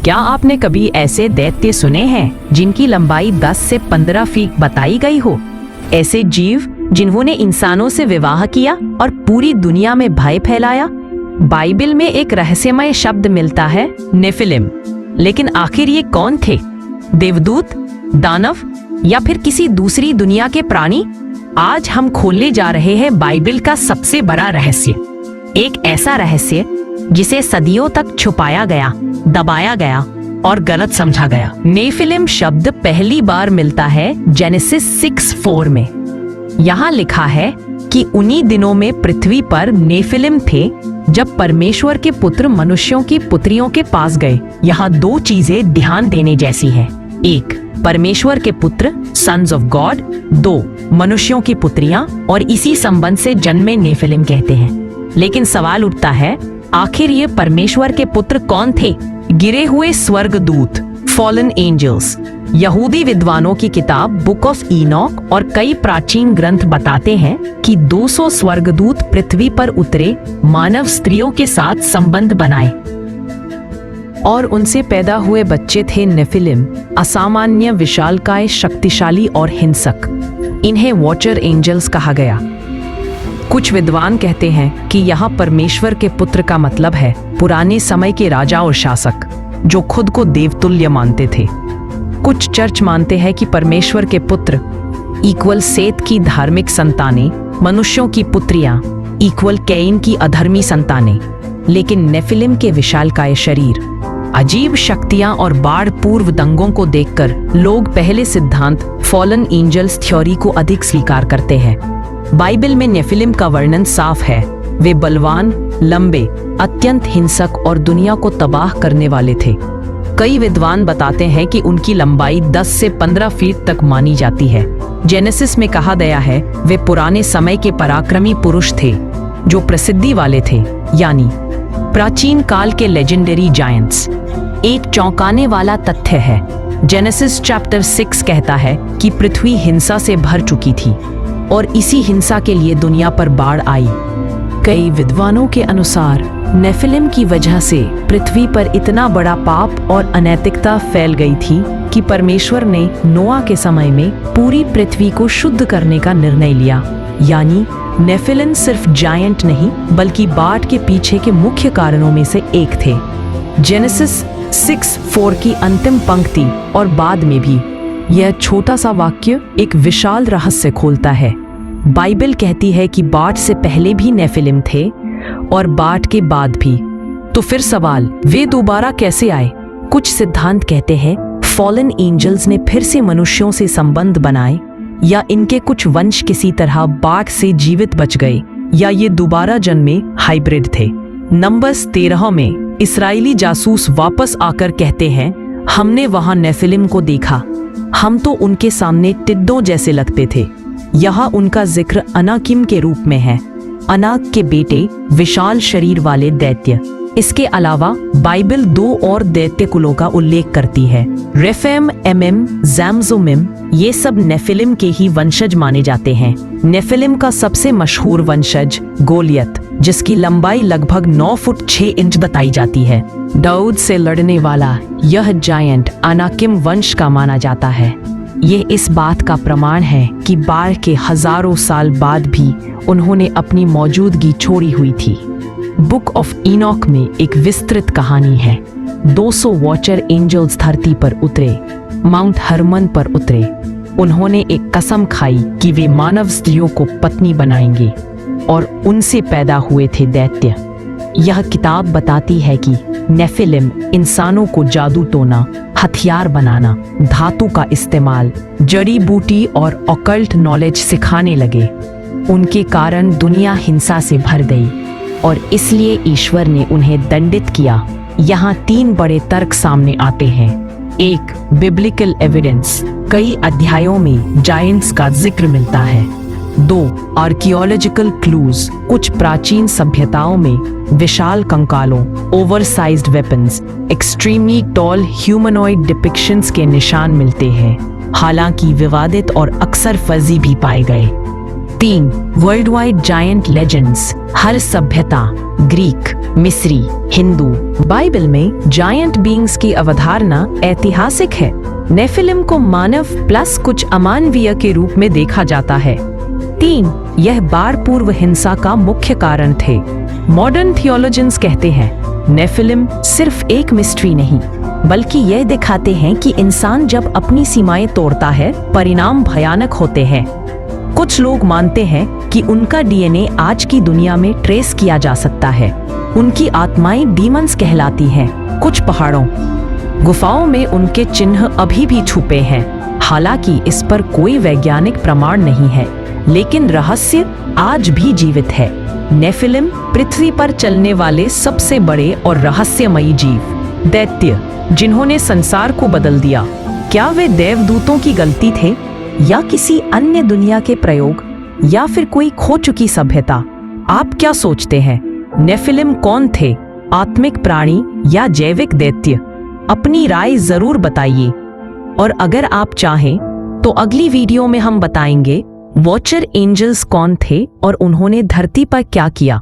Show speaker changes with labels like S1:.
S1: क्या आपने कभी ऐसे दैत्य सुने हैं जिनकी लंबाई 10 से 15 फीट बताई गई हो? ऐसे जीव जिन्होंने इंसानों से विवाह किया और पूरी दुनिया में भय फैलाया। बाइबल में एक रहस्यमय शब्द मिलता है, नेफिलिम। लेकिन आखिर ये कौन थे? देवदूत, दानव या फिर किसी दूसरी दुनिया के प्राणी? आज हम खोलने जा रहे हैं बाइबल का सबसे बड़ा रहस्य, एक ऐसा रहस्य जिसे सदियों तक छुपाया गया, दबाया गया और गलत समझा गया। नेफिलिम शब्द पहली बार मिलता है जेनेसिस 6:4 में। यहाँ लिखा है कि उन्हीं दिनों में पृथ्वी पर नेफिलिम थे जब परमेश्वर के पुत्र मनुष्यों की पुत्रियों के पास गए। यहाँ दो चीजें ध्यान देने जैसी हैं। एक, परमेश्वर के पुत्र सन्स ऑफ गॉड। दो, मनुष्यों की पुत्रियां और इसी संबंध से जन्मे नेफिलिम कहते हैं। लेकिन सवाल उठता है, आखिर ये परमेश्वर के पुत्र कौन थे? गिरे हुए स्वर्गदूत, फॉलन एंजल्स। यहूदी विद्वानों की किताब बुक ऑफ इनॉक और कई प्राचीन ग्रंथ बताते हैं कि 200 स्वर्गदूत पृथ्वी पर उतरे, मानव स्त्रियों के साथ संबंध बनाए और उनसे पैदा हुए बच्चे थे नेफिलिम, असामान्य, विशालकाय, शक्तिशाली और हिंसक। इन्हें वॉचर एंजल्स कहा गया। कुछ विद्वान कहते हैं कि यहाँ परमेश्वर के पुत्र का मतलब है पुराने समय के राजा और शासक जो खुद को देवतुल्य मानते थे। कुछ चर्च मानते हैं कि परमेश्वर के पुत्र इक्वल सेत की धार्मिक संतानें, मनुष्यों की पुत्रियां इक्वल कैन की अधर्मी संतानें। लेकिन नेफिलिम के विशालकाय शरीर, अजीब शक्तियां और बाढ़ पूर्व दंगों को देखकर लोग पहले सिद्धांत फॉलन एंजल्स थ्योरी को अधिक स्वीकार करते हैं। बाइबल में नेफिलिम का वर्णन साफ है। वे बलवान, लंबे, अत्यंत हिंसक और दुनिया को तबाह करने वाले थे। कई विद्वान बताते हैं कि उनकी लंबाई 10 से 15 फीट तक मानी जाती है। जेनेसिस में कहा गया है वे पुराने समय के पराक्रमी पुरुष थे जो प्रसिद्धि वाले थे, यानी प्राचीन काल के लेजेंडरी जायंट्स। एक चौंकाने वाला तथ्य है, जेनेसिस चैप्टर 6 कहता है कि पृथ्वी हिंसा से भर चुकी थी और इसी हिंसा के लिए दुनिया पर बाढ़ आई। कई विद्वानों के अनुसार नेफिलिम की वजह से पृथ्वी पर इतना बड़ा पाप और अनैतिकता फैल गई थी कि परमेश्वर ने नोआ के समय में पूरी पृथ्वी को शुद्ध करने का निर्णय लिया। यानी नेफिलिम सिर्फ जायंट नहीं बल्कि बाढ़ के पीछे के मुख्य कारणों में से एक थे। जेनेसिस 6:4 की अंतिम पंक्ति और बाद में भी यह छोटा सा वाक्य एक विशाल रहस्य खोलता है। बाइबल कहती है कि बाढ़ से पहले भी नेफिलिम थे और बाढ़ के बाद भी। तो फिर सवाल, वे दोबारा कैसे आए? कुछ सिद्धांत कहते हैं फॉलन एंजल्स ने फिर से मनुष्यों से संबंध बनाए, या इनके कुछ वंश किसी तरह बाढ़ से जीवित बच गए, या ये दोबारा जन्मे हाइब्रिड थे। नंबर्स 13 में इस्राएली जासूस वापस आकर कहते हैं, हमने वहां नेफिलिम को देखा, हम तो उनके सामने टिड्डों जैसे लगते थे। यहाँ उनका जिक्र अनाकिम के रूप में है। अनाक के बेटे, विशाल शरीर वाले दैत्य। इसके अलावा बाइबल 2 और दैत्य कुलों का उल्लेख करती है, रेफेम, एमिम, जैमजुमिम। ये सब नेफिलिम के ही वंशज माने जाते हैं। नेफिलिम का सबसे मशहूर वंशज गोलियत, जिसकी लंबाई लगभग 9 फुट 6 इंच बताई जाती है, दाऊद से लड़ने वाला यह जायंट अनाकिम वंश का माना जाता है। ये इस बात का प्रमाण है कि बाढ़ के हजारों साल बाद भी उन्होंने अपनी मौजूदगी छोड़ी हुई थी। बुक ऑफ इनॉक में एक विस्तृत कहानी है। 200 वॉचर एंजल्स धरती पर उतरे, माउंट हरमन पर उतरे। उन्होंने एक कसम खाई कि वे मानव स्त्रियों को पत्नी बनाएंगे और उनसे पैदा हुए थे दैत्य। यह किताब बताती है कि नेफिलिम इंसानों को जादू टोना, हथियार बनाना, धातु का इस्तेमाल, जड़ी बूटी और ऑकल्ट नॉलेज सिखाने लगे। उनके कारण दुनिया हिंसा से भर गई और इसलिए ईश्वर ने उन्हें दंडित किया। यहाँ 3 बड़े तर्क सामने आते हैं। 1, बिब्लिकल एविडेंस, कई अध्यायों में जायंट्स का जिक्र मिलता है। 2, आर्कियोलॉजिकल क्लूज, कुछ प्राचीन सभ्यताओं में विशाल कंकालों, oversized weapons, extremely tall humanoid depictions के निशान मिलते हैं, हालांकि विवादित और अक्सर फर्जी भी पाए गए। 3. World wide giant legends. हर सभ्यता, ग्रीक, मिस्री, हिंदू, बाइबल में जायंट बीइंग्स की अवधारणा ऐतिहासिक है। नेफिलिम को मानव प्लस कुछ अमानवीय के रूप में देखा जाता है। 3. यह बार पूर्व हिंसा का मुख्य कारण थे। मॉडर्न थियोलॉजियंस कहते हैं नेफिलिम सिर्फ एक मिस्ट्री नहीं, बल्कि यह दिखाते हैं कि इंसान जब अपनी सीमाएं तोड़ता है, परिणाम भयानक होते हैं। कुछ लोग मानते हैं कि उनका डीएनए आज की दुनिया में ट्रेस किया जा सकता है। उनकी आत्माएं डीमंस कहलाती हैं। कुछ पहाड़ों, गुफाओं में उनके चिन्ह अभी भी छुपे हैं। हालांकि इस पर कोई वैज्ञानिक प्रमाण नहीं है, लेकिन रहस्य आज भी जीवित है। नेफिलिम पृथ्वी पर चलने वाले सबसे बड़े और रहस्यमयी जीव, दैत्य, जिन्होंने संसार को बदल दिया। क्या वे देवदूतों की गलती थे, या किसी अन्य दुनिया के प्रयोग, या फिर कोई खो चुकी सभ्यता? आप क्या सोचते हैं? नेफिलिम कौन थे, आत्मिक प्राणी या जैविक दैत्य? अपनी राय जरूर बताइए। और अगर आप चाहें तो अगली वीडियो में हम बताएंगे वॉचर एंजल्स कौन थे और उन्होंने धरती पर क्या किया।